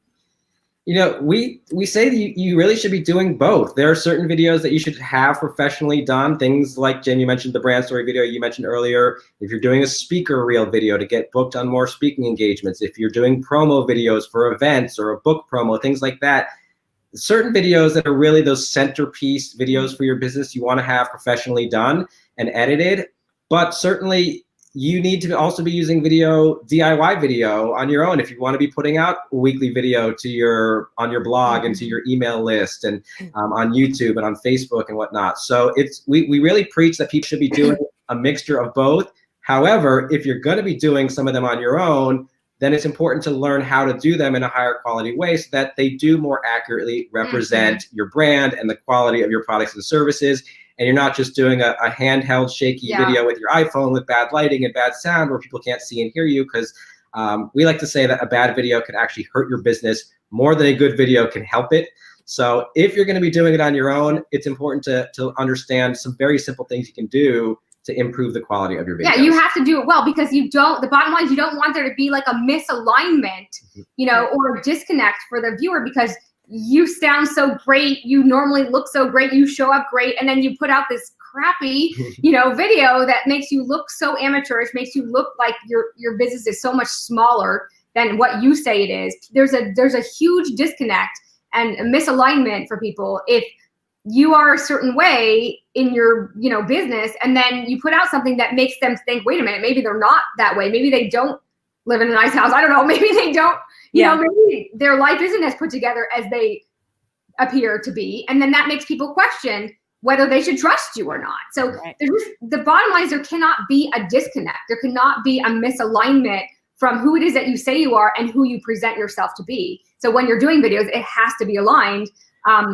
You know, we say that you really should be doing both. There are certain videos that you should have professionally done. Things like, Jen, you mentioned the brand story video you mentioned earlier. If you're doing a speaker reel video to get booked on more speaking engagements, if you're doing promo videos for events or a book promo, things like that, certain videos that are really those centerpiece videos for your business, you want to have professionally done and edited. But certainly you need to also be using video, DIY video on your own if you want to be putting out weekly video to on your blog and to your email list and on YouTube and on Facebook and whatnot. So we really preach that people should be doing a mixture of both. However, if you're going to be doing some of them on your own, then it's important to learn how to do them in a higher quality way so that they do more accurately represent your brand and the quality of your products and services. And you're not just doing a handheld shaky video with your iPhone with bad lighting and bad sound where people can't see and hear you, because we like to say that a bad video can actually hurt your business more than a good video can help it. So if you're going to be doing it on your own, it's important to understand some very simple things you can do to improve the quality of your videos. Yeah, you have to do it well, because the bottom line is you don't want there to be like a misalignment, you know, or a disconnect for the viewer, because you sound so great, you normally look so great, you show up great, and then you put out this crappy, you know, video that makes you look so amateurish, makes you look like your business is so much smaller than what you say it is. There's a huge disconnect and a misalignment for people if you are a certain way in your, you know, business, and then you put out something that makes them think, wait a minute, maybe they're not that way. Maybe they don't live in a nice house. I don't know. Maybe they don't, you know, maybe their life isn't as put together as they appear to be. And then that makes people question whether they should trust you or not. So the bottom line is there cannot be a disconnect. There cannot be a misalignment from who it is that you say you are and who you present yourself to be. So when you're doing videos, it has to be aligned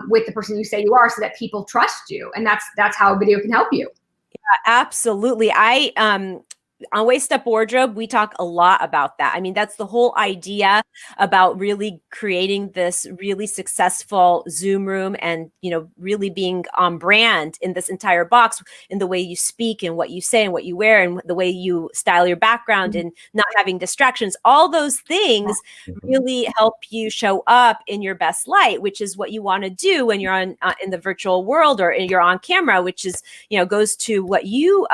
with the person you say you are, so that people trust you. And that's how a video can help you. Yeah, absolutely. On Waist Up Wardrobe, we talk a lot about that. I mean, that's the whole idea about really creating this really successful Zoom room and, you know, really being on brand in this entire box in the way you speak and what you say and what you wear and the way you style your background and not having distractions. All those things really help you show up in your best light, which is what you want to do when you're on in the virtual world or you're on camera, which is, you know, goes to what you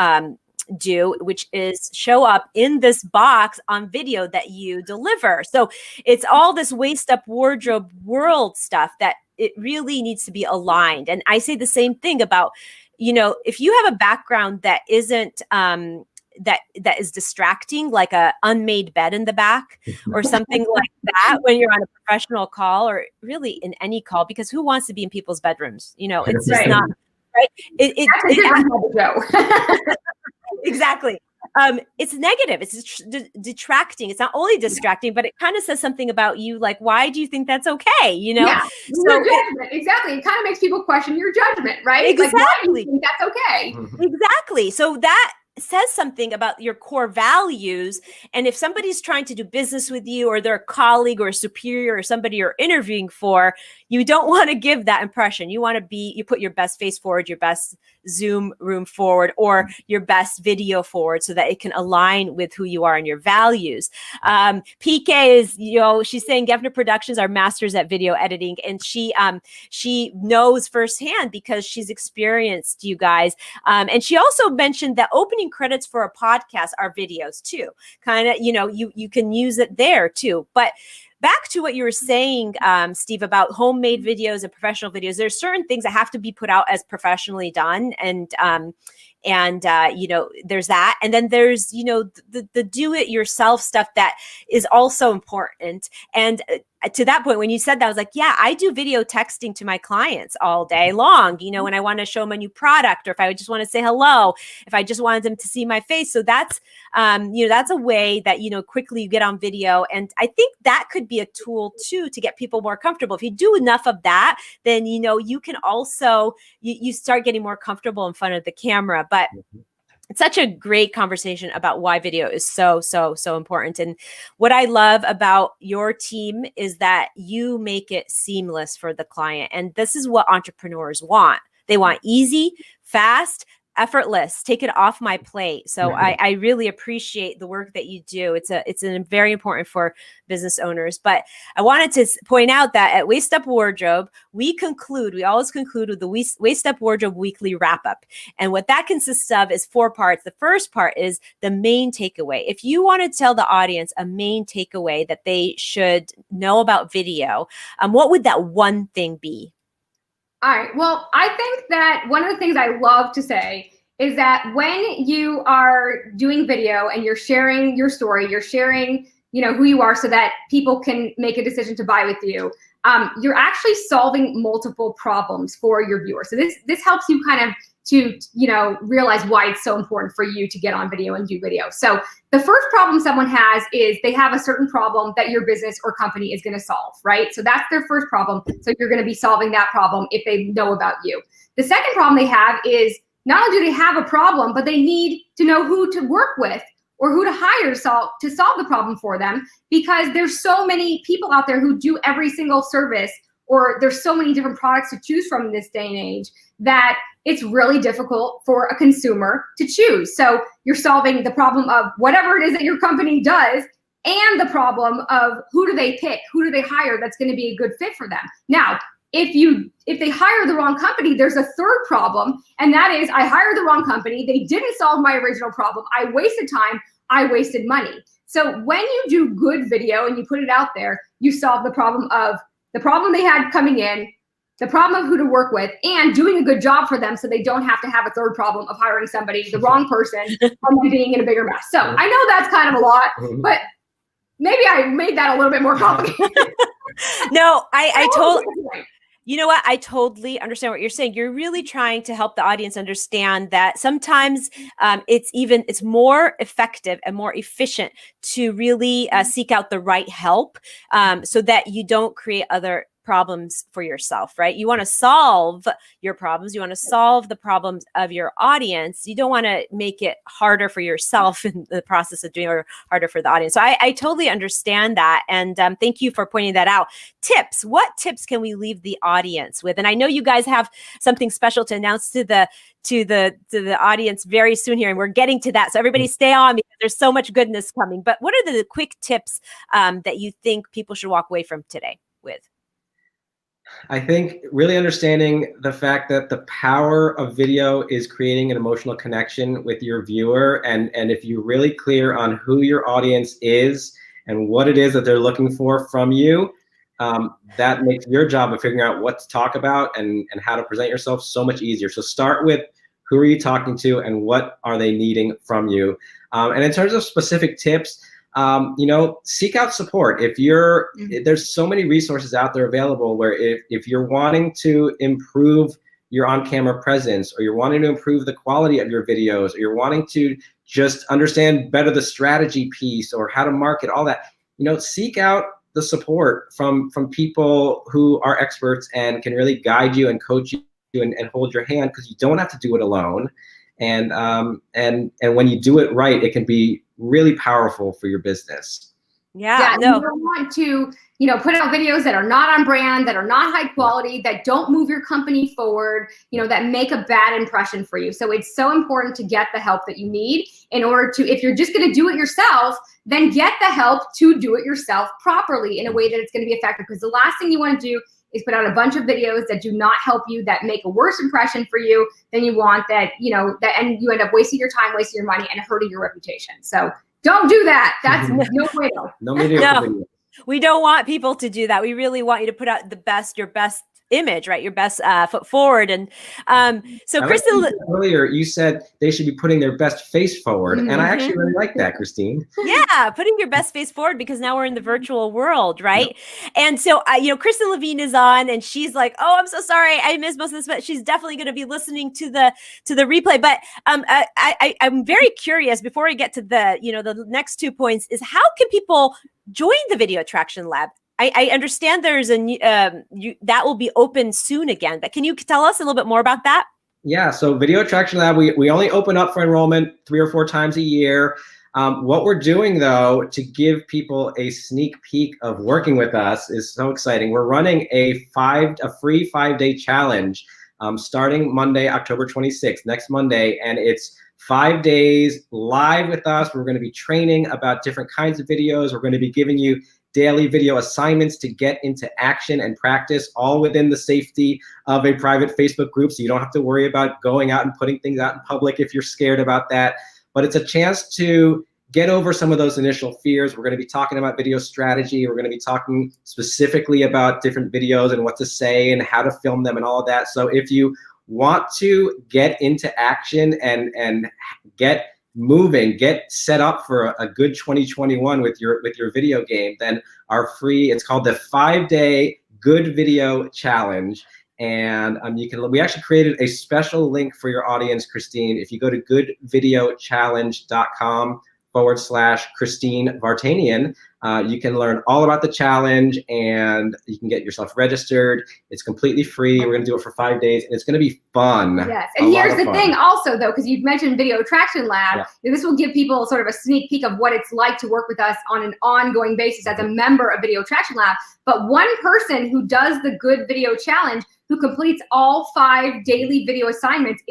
do, which is show up in this box on video that you deliver. So it's all this Waist Up Wardrobe world stuff that it really needs to be aligned. And I say the same thing about, you know, if you have a background that isn't that is distracting, like a unmade bed in the back or something like that when you're on a professional call, or really in any call, because who wants to be in people's bedrooms? You know, it's just not right. Exactly. It's negative. It's detracting. It's not only distracting, but it kind of says something about you. Like, why do you think that's okay? You know? Yeah. So exactly. It kind of makes people question your judgment, right? Exactly. Like, why do you think that's okay? Exactly. So that says something about your core values. And if somebody's trying to do business with you, or they're a colleague or a superior or somebody you're interviewing for, you don't want to give that impression. You want to you put your best face forward, your best Zoom room forward, or your best video forward, so that it can align with who you are and your values. PK is, you know, she's saying Geffner Productions are masters at video editing, and she knows firsthand because she's experienced, you guys. And she also mentioned that opening credits for a podcast are videos too. Kind of, you know, you can use it there too. But back to what you were saying, Steve, about homemade videos and professional videos, there's certain things that have to be put out as professionally done. And And, there's that. And then there's, the do it yourself stuff that is also important. And to that point, when you said that, I was like, yeah, I do video texting to my clients all day long, when I want to show them a new product, or if I just want to say hello, if I just wanted them to see my face. So that's, that's a way that, quickly you get on video. And I think that could be a tool too, to get people more comfortable. If you do enough of that, then, you can also, you start getting more comfortable in front of the camera. But it's such a great conversation about why video is so, so, so important. And what I love about your team is that you make it seamless for the client. And this is what entrepreneurs want. They want easy, fast, effortless, take it off my plate. So I really appreciate the work that you do. It's very important for business owners. But I wanted to point out that at Waist Up Wardrobe, we always conclude with the Waist Up Wardrobe Weekly Wrap Up. And what that consists of is 4 parts. The first part is the main takeaway. If you want to tell the audience a main takeaway that they should know about video, what would that one thing be? All right. Well, I think that one of the things I love to say is that when you are doing video and you're sharing your story, you're sharing, who you are so that people can make a decision to buy with you, you're actually solving multiple problems for your viewers. So this helps you kind of to, realize why it's so important for you to get on video and do video. So the first problem someone has is they have a certain problem that your business or company is going to solve, right? So that's their first problem. So you're going to be solving that problem if they know about you. The second problem they have is not only do they have a problem, but they need to know who to work with or who to hire to solve the problem for them, because there's so many people out there who do every single service, or there's so many different products to choose from in this day and age that it's really difficult for a consumer to choose. So you're solving the problem of whatever it is that your company does, and the problem of who do they pick, who do they hire that's going to be a good fit for them. Now, if they hire the wrong company, there's a third problem, and that is I hired the wrong company. They didn't solve my original problem. I wasted time. I wasted money. So when you do good video and you put it out there, you solve the problem they had coming in, the problem of who to work with, and doing a good job for them so they don't have to have a third problem of hiring somebody, the wrong person, and then being in a bigger mess. So I know that's kind of a lot, but maybe I made that a little bit more complicated. No, I totally, you know what? I totally understand what you're saying. You're really trying to help the audience understand that sometimes it's more effective and more efficient to really seek out the right help so that you don't create other problems for yourself, right? You want to solve your problems. You want to solve the problems of your audience. You don't want to make it harder for yourself in the process of doing, or harder for the audience. So I totally understand that. And thank you for pointing that out. Tips. What tips can we leave the audience with? And I know you guys have something special to announce to the audience very soon here. And we're getting to that. So everybody stay on, because there's so much goodness coming. But what are the quick tips that you think people should walk away from today with? I think really understanding the fact that the power of video is creating an emotional connection with your viewer. And if you're really clear on who your audience is and what it is that they're looking for from you, that makes your job of figuring out what to talk about and how to present yourself so much easier. So start with who are you talking to and what are they needing from you? And in terms of specific tips, seek out support. If you're, there's so many resources out there available where if you're wanting to improve your on-camera presence, or you're wanting to improve the quality of your videos, or you're wanting to just understand better the strategy piece or how to market, all that, seek out the support from people who are experts and can really guide you and coach you and hold your hand, because you don't have to do it alone. And when you do it right, it can be really powerful for your business. Yeah, no. You don't want to, put out videos that are not on brand, that are not high quality, that don't move your company forward, that make a bad impression for you. So it's so important to get the help that you need in order to, if you're just going to do it yourself, then get the help to do it yourself properly in a way that it's going to be effective. Because the last thing you want to do is put out a bunch of videos that do not help you, that make a worse impression for you than you want, that and you end up wasting your time, wasting your money, and hurting your reputation. So don't do that. That's no way. No video. No, we don't want people to do that. We really want you to put out your best image, right? Your best foot forward. And so Kristen, earlier you said they should be putting their best face forward. And I actually really like that, Christine. Yeah, putting your best face forward, because now we're in the virtual world, right? Yep. And so, Kristen Levine is on, and she's like, "Oh, I'm so sorry, I missed most of this," but she's definitely going to be listening to the replay. But I'm very curious, before we get to the next 2 points, is how can people join the Video Attraction Lab? I understand there's that will be open soon again, but can you tell us a little bit more about that? Yeah, so Video Attraction Lab, we only open up for enrollment 3 or 4 times a year. What we're doing, though, to give people a sneak peek of working with us is so exciting. We're running a free 5-day challenge starting Monday, October 26th, next Monday, and it's 5 days live with us. We're going to be training about different kinds of videos. We're going to be giving you daily video assignments to get into action and practice, all within the safety of a private Facebook group. So you don't have to worry about going out and putting things out in public if you're scared about that. But it's a chance to get over some of those initial fears. We're going to be talking about video strategy. We're going to be talking specifically about different videos and what to say and how to film them and all of that. So if you want to get into action and get moving, get set up for a good 2021 with your video game, then our free, it's called the 5-day Good Video Challenge. And we actually created a special link for your audience, Christine. If you go to goodvideochallenge.com/Christine Vartanian, you can learn all about the challenge and you can get yourself registered. It's completely free. We're going to do it for 5 days and it's going to be fun. Yes, and here's the thing also, though, because you've mentioned Video Attraction Lab, this will give people sort of a sneak peek of what it's like to work with us on an ongoing basis as a member of Video Attraction Lab. But one person who does the Good Video Challenge, who completes all 5 daily video assignments,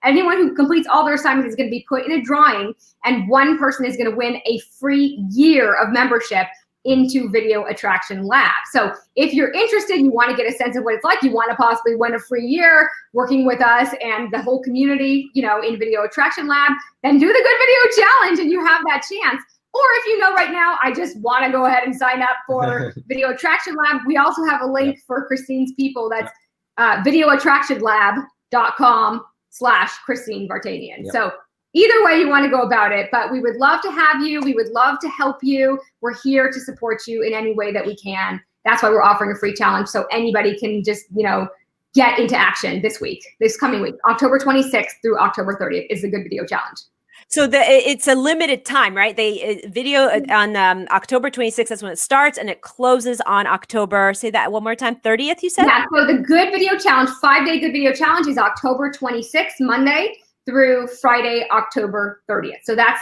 anyone who completes all their assignments is going to be put in a drawing, and one person is going to win a free year of membership into Video Attraction Lab. So if you're interested, you want to get a sense of what it's like, you want to possibly win a free year working with us and the whole community, in Video Attraction Lab, then do the Good Video Challenge and you have that chance. Or if you know right now, I just want to go ahead and sign up for Video Attraction Lab, we also have a link for Christine's people. That's videoattractionlab.com/Christine Vartanian. Yep. So either way you want to go about it, but we would love to have you. We would love to help you. We're here to support you in any way that we can. That's why we're offering a free challenge, so anybody can just, get into action this coming week. October 26th through October 30th is the Good Video Challenge. So it's a limited time, right? Video on October 26th, that's when it starts, and it closes on October, say that one more time, 30th, you said? Yeah, so the Good Video Challenge, 5-day Good Video Challenge is October 26th, Monday, through Friday, October 30th. So that's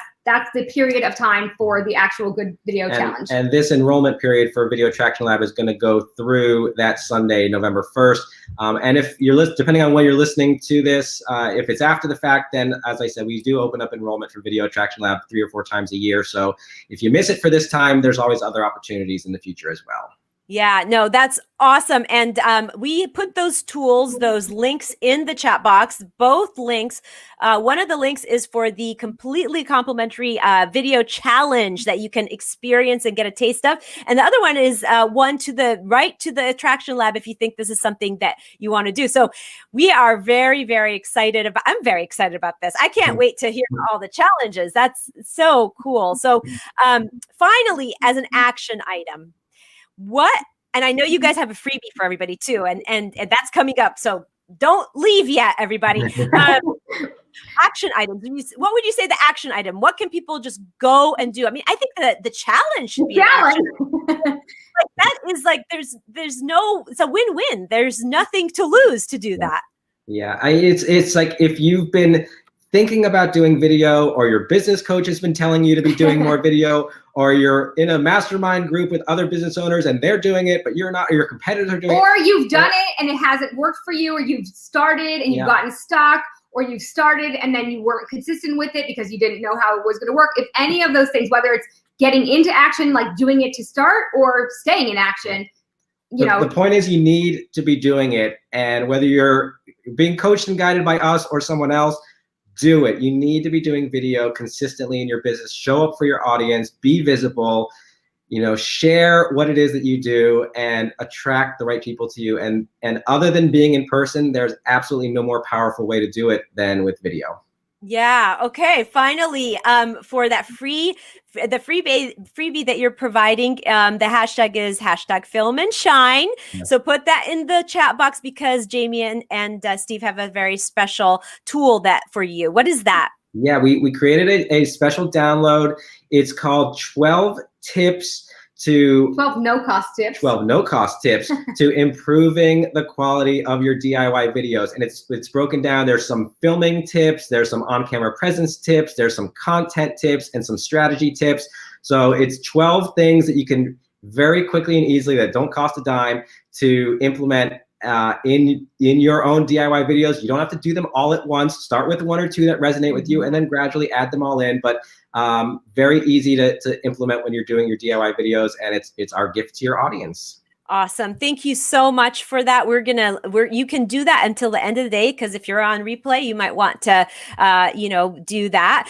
the period of time for the actual Good Video Challenge. And this enrollment period for Video Attraction Lab is going to go through that Sunday, November 1st. And if you're depending on when you're listening to this, if it's after the fact, then as I said, we do open up enrollment for Video Attraction Lab 3 or 4 times a year. So if you miss it for this time, there's always other opportunities in the future as well. Yeah, no, that's awesome. And we put those tools, those links in the chat box, both links. One of the links is for the completely complimentary video challenge that you can experience and get a taste of. And the other one is one to the right to the Attraction Lab if you think this is something that you want to do. So we are very, very excited about, I'm very excited about this. I can't wait to hear all the challenges. That's so cool. So finally, as an action item, and I know you guys have a freebie for everybody too, and that's coming up, so don't leave yet, everybody. Action items. What would you say the action item? What can people just go and do? I mean, I think that the challenge should be an action. Like that is like it's a win-win. There's nothing to lose to do that. Yeah, it's like if you've been thinking about doing video, or your business coach has been telling you to be doing more video, or you're in a mastermind group with other business owners and they're doing it, but you're not, or your competitors are doing it. Or you've done it and it hasn't worked for you, or you've started and you've gotten stuck, or you've started and then you weren't consistent with it because you didn't know how it was going to work. If any of those things, whether it's getting into action, like doing it to start, or staying in action, the point is you need to be doing it. And whether you're being coached and guided by us or someone else, do it. You need to be doing video consistently in your business. Show up for your audience, be visible. share what it is that you do and attract the right people to you. And other than being in person, there's absolutely no more powerful way to do it than with video. Yeah. Okay. Finally, for that freebie that you're providing, the hashtag is #FilmAndShine. Yes. So put that in the chat box because Jamie and Steve have a very special tool that for you. What is that? Yeah, we created a special download. It's called 12 tips to 12 no-cost tips. 12 no-cost tips to improving the quality of your DIY videos. And it's broken down. There's some filming tips, there's some on-camera presence tips, there's some content tips, and some strategy tips. So it's 12 things that you can very quickly and easily, that don't cost a dime, to implement in your own DIY videos. You don't have to do them all at once. Start with 1 or 2 that resonate with you, and then gradually add them all in. But very easy to implement when you're doing your DIY videos, and it's our gift to your audience. Awesome. Thank you so much for that. You can do that until the end of the day, because if you're on replay, you might want to, do that.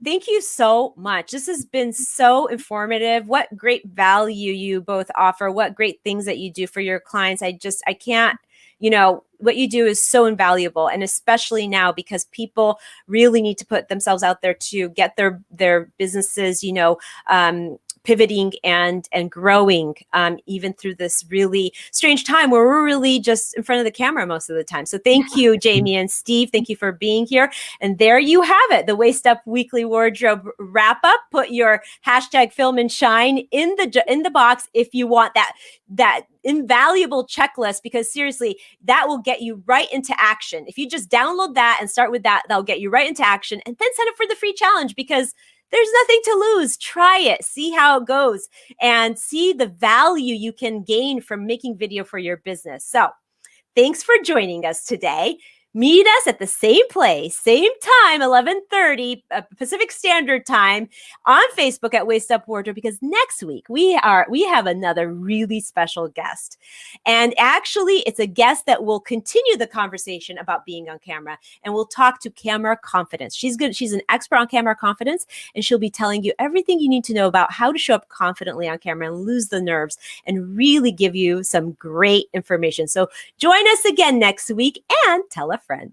Thank you so much. This has been so informative. What great value you both offer. What great things that you do for your clients. I can't, what you do is so invaluable. And especially now, because people really need to put themselves out there to get their businesses, pivoting and growing, even through this really strange time where we're really just in front of the camera most of the time. So thank you, Jamie and Steve. Thank you for being here. And there you have it, the Waist Up Weekly Wardrobe wrap up. Put your #FilmAndShine in the box if you want that invaluable checklist, because seriously, that will get you right into action. If you just download that and start with that, that'll get you right into action. And then sign up for the free challenge, because there's nothing to lose. Try it, see how it goes, and see the value you can gain from making video for your business. So thanks for joining us today. Meet us at the same place, same time, 11:30 Pacific Standard Time on Facebook at Waist Up Wardrobe, because next week we have another really special guest. And actually, it's a guest that will continue the conversation about being on camera, and we'll talk to camera confidence. She's an expert on camera confidence, and she'll be telling you everything you need to know about how to show up confidently on camera and lose the nerves and really give you some great information. So join us again next week, and tell a friend.